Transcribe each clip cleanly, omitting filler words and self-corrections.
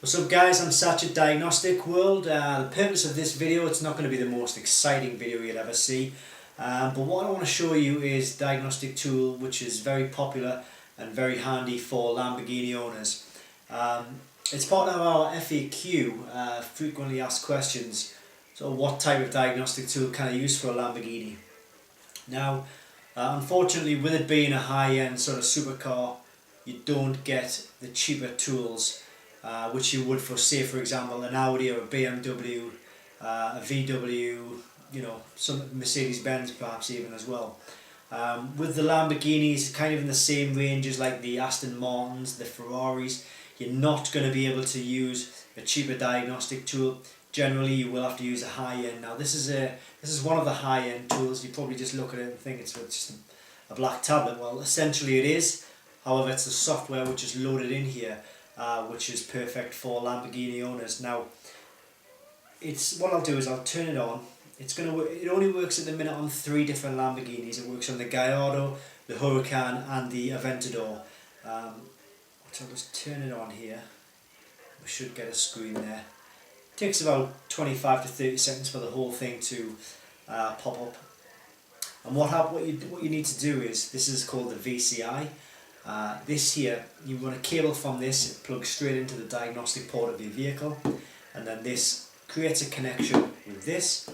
What's up guys, I'm Satch at Diagnostic World. The purpose of this video, it's not going to be the most exciting video you'll ever see, but what I want to show you is a diagnostic tool which is very popular and very handy for Lamborghini owners. It's part of our FAQ, frequently asked questions. So what type of diagnostic tool can I use for a Lamborghini? Now, unfortunately, with it being a high-end sort of supercar, you don't get the cheaper tools which you would for, say, for example, an Audi or a BMW, a VW, you know, some Mercedes-Benz perhaps even as well. With the Lamborghinis, kind of in the same ranges like the Aston Martins, the Ferraris, you're not going to be able to use a cheaper diagnostic tool. Generally, you will have to use a high-end. Now, this is one of the high-end tools. You probably just look at it and think it's just a black tablet. Well, essentially it is. However, it's the software which is loaded in here, which is perfect for Lamborghini owners. Now, what I'll do is I'll turn it on. It only works at the minute on 3 different Lamborghinis. It works on the Gallardo, the Huracan, and the Aventador. So I'll just turn it on here. We should get a screen there. It takes about 25 to 30 seconds for the whole thing to pop up. And what you need to do is, this is called the VCI. This here, you run a cable from this, it plugs straight into the diagnostic port of your vehicle, and then this creates a connection with this,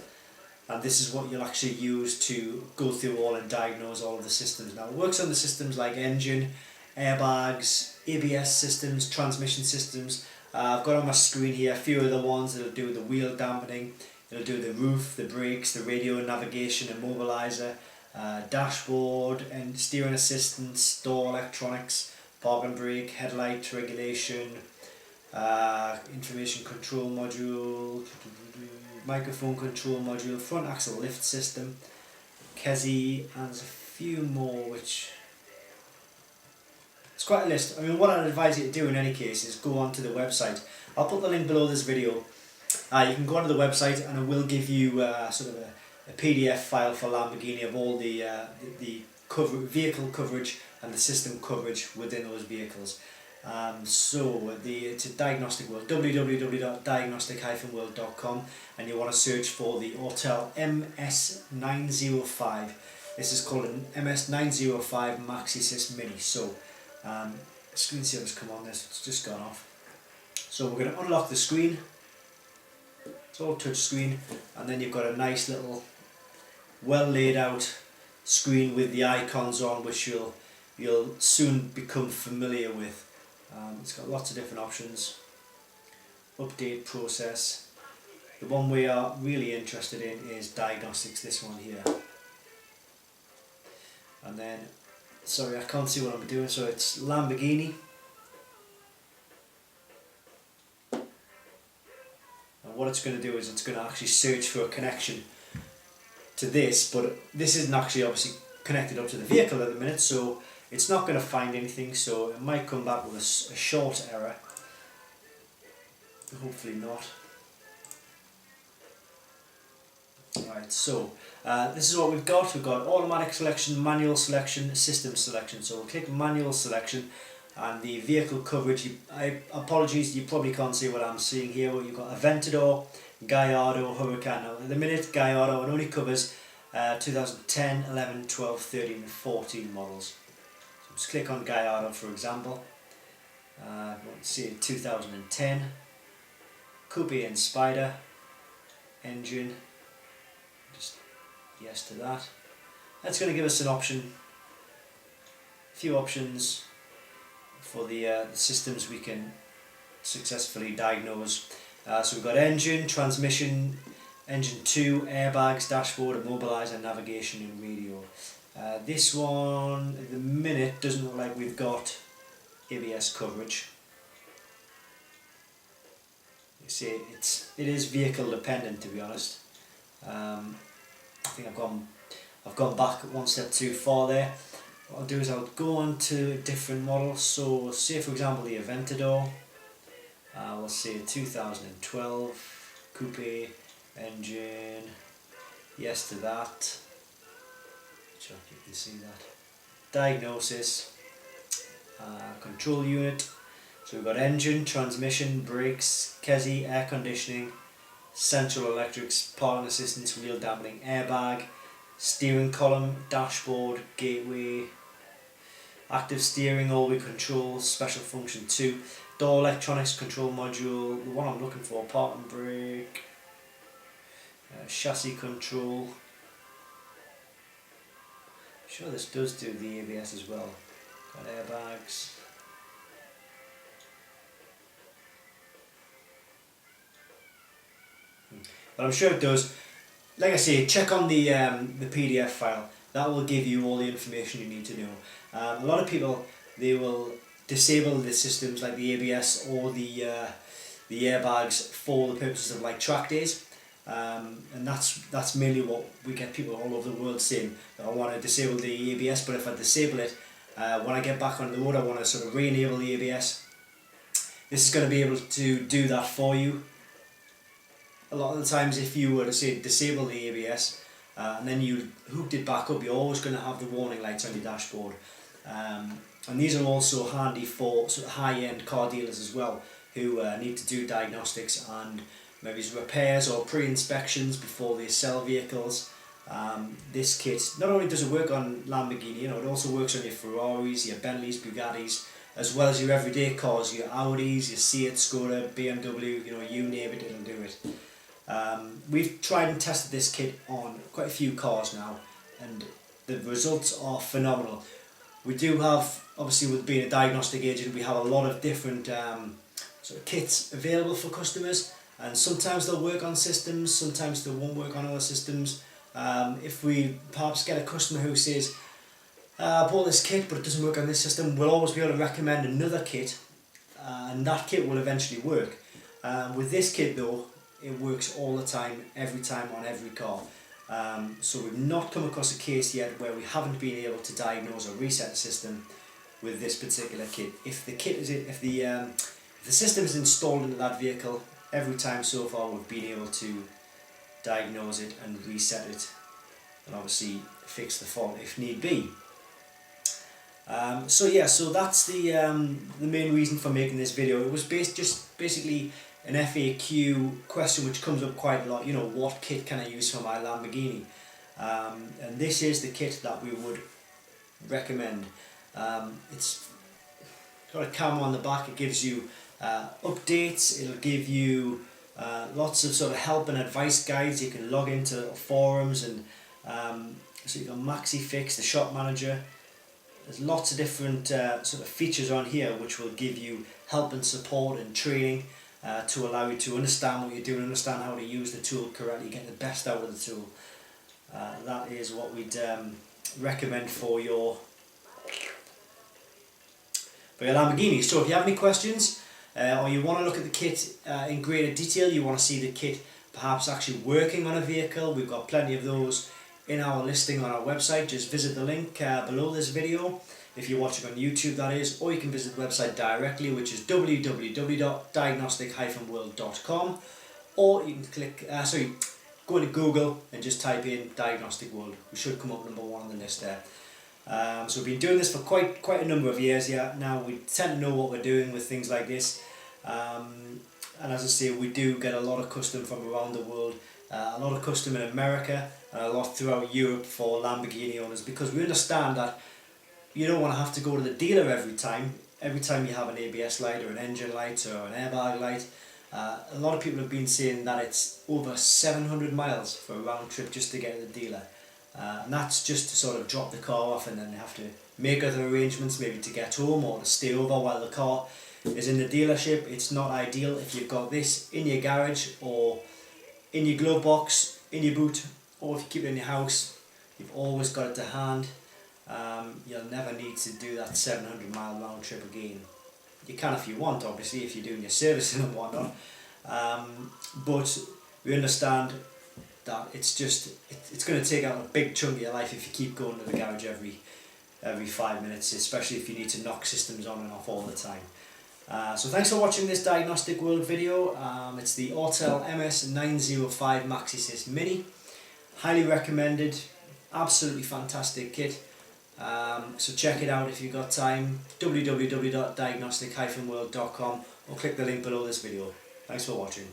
and this is what you'll actually use to go through all and diagnose all of the systems. Now, it works on the systems like engine, airbags, ABS systems, transmission systems. I've got on my screen here a few of the ones that'll do the wheel dampening, it'll do the roof, the brakes, the radio navigation, immobilizer, dashboard and steering assistance, door electronics, park and brake, headlight regulation, information control module, microphone control module, front axle lift system, Kezi, and there's a few more which... It's quite a list. I mean, what I'd advise you to do in any case is go onto the website. I'll put the link below this video. You can go onto the website and it will give you sort of a PDF file for Lamborghini of all the vehicle coverage and the system coverage within those vehicles. It's a Diagnostic World, www.diagnostic-world.com, and you want to search for the Autel MS905. This is called an MS905 MaxiSys Mini. So, screensaver's come on this, it's just gone off. So we're going to unlock the screen. It's all touch screen, and then you've got a nice little well laid out screen with the icons on, which you'll soon become familiar with. It's got lots of different options. Update process. The one we are really interested in is diagnostics, this one here. And then, sorry, I can't see what I'm doing, so it's Lamborghini. And what it's going to do is it's going to actually search for a connection to this, but this isn't actually obviously connected up to the vehicle at the minute, so it's not going to find anything, so it might come back with a short error. Hopefully not. Alright, so this is what we've got. We've got automatic selection, manual selection, system selection. So we'll click manual selection, and the vehicle coverage, apologies, you probably can't see what I'm seeing here, but you've got Aventador, Gallardo, Huracan. Now at the minute, Gallardo, it only covers 2010, 11, 12, 13 and 14 models. So just click on Gallardo for example. Let's see, 2010, Coupe and Spider, engine, just yes to that. That's going to give us an option, a few options for the systems we can successfully diagnose. So we've got engine, transmission, engine 2, airbags, dashboard, immobilizer, navigation and radio. This one at the minute doesn't look like we've got ABS coverage. You see, it is vehicle dependent, to be honest. I think I've gone back one step too far there. What I'll do is I'll go on to a different model. So say for example the Aventador. We'll say 2012 coupe engine, yes to that. Sure you can see that. Diagnosis, control unit. So So we've got engine, transmission, brakes, Kezi, air conditioning, central electrics, parking assistance, wheel dampening, airbag, steering column, dashboard, gateway, active steering, all-wheel control, special function 2, door electronics control module, the one I'm looking for, parking brake, chassis control. I'm sure this does do the ABS as well. Got airbags. But I'm sure it does. Like I say, check on the PDF file. That will give you all the information you need to know. A lot of people, they will disable the systems like the ABS or the airbags for the purposes of like track days. And that's mainly what we get people all over the world saying, that I want to disable the ABS, but if I disable it, when I get back on the road I want to sort of re-enable the ABS. This is going to be able to do that for you. A lot of the times if you were to say disable the ABS and then you hooked it back up, you're always going to have the warning lights on your dashboard. And these are also handy for sort of high-end car dealers as well, who need to do diagnostics and maybe repairs or pre-inspections before they sell vehicles. This kit, not only does it work on Lamborghini, it also works on your Ferraris, your Bentleys, Bugattis, as well as your everyday cars, your Audis, your Seat, Skoda, BMW, you name it, it'll do it. We've tried and tested this kit on quite a few cars now, and the results are phenomenal. We do have, obviously with being a diagnostic agent, we have a lot of different sort of kits available for customers, and sometimes they'll work on systems, sometimes they won't work on other systems. If we perhaps get a customer who says, I bought this kit but it doesn't work on this system, we'll always be able to recommend another kit, and that kit will eventually work. With this kit though, it works all the time, every time on every car. So we've not come across a case yet where we haven't been able to diagnose or reset the system with this particular kit. If the system is installed into that vehicle, every time so far we've been able to diagnose it and reset it, and obviously fix the fault if need be. So that's the main reason for making this video. It was basically an FAQ question which comes up quite a lot. What kit can I use for my Lamborghini? And this is the kit that we would recommend. It's got a camera on the back. It gives you updates. It'll give you lots of sort of help and advice guides. You can log into forums, and so you've got MaxiFix, the shop manager. There's lots of different sort of features on here which will give you help and support and training to allow you to understand what you're doing, understand how to use the tool correctly, get the best out of the tool. That is what we'd recommend for your Lamborghini. So if you have any questions or you want to look at the kit in greater detail, you want to see the kit perhaps actually working on a vehicle, we've got plenty of those in our listing on our website. Just visit the link below this video if you're watching on YouTube, that is, or you can visit the website directly, which is www.diagnostic-world.com, or you can go into Google and just type in Diagnostic World. We should come up number 1 on the list there. So we've been doing this for quite a number of years now. We tend to know what we're doing with things like this, and as I say, we do get a lot of custom from around the world, a lot of custom in America and a lot throughout Europe for Lamborghini owners, because we understand that you don't want to have to go to the dealer every time you have an ABS light or an engine light or an airbag light. A lot of people have been saying that it's over 700 miles for a round trip just to get to the dealer. And that's just to sort of drop the car off, and then they have to make other arrangements, maybe to get home or to stay over while the car is in the dealership. It's not ideal. If you've got this in your garage or in your glove box, in your boot, or if you keep it in your house, you've always got it to hand. You'll never need to do that 700-mile round trip again. You can if you want, obviously, if you're doing your servicing and whatnot, but we understand that it's going to take out a big chunk of your life if you keep going to the garage every 5 minutes, especially if you need to knock systems on and off all the time. So thanks for watching this Diagnostic World video. It's the Autel MS905 MaxiSys Mini. Highly recommended, absolutely fantastic kit. So check it out if you've got time, www.diagnostic-world.com, or click the link below this video. Thanks for watching.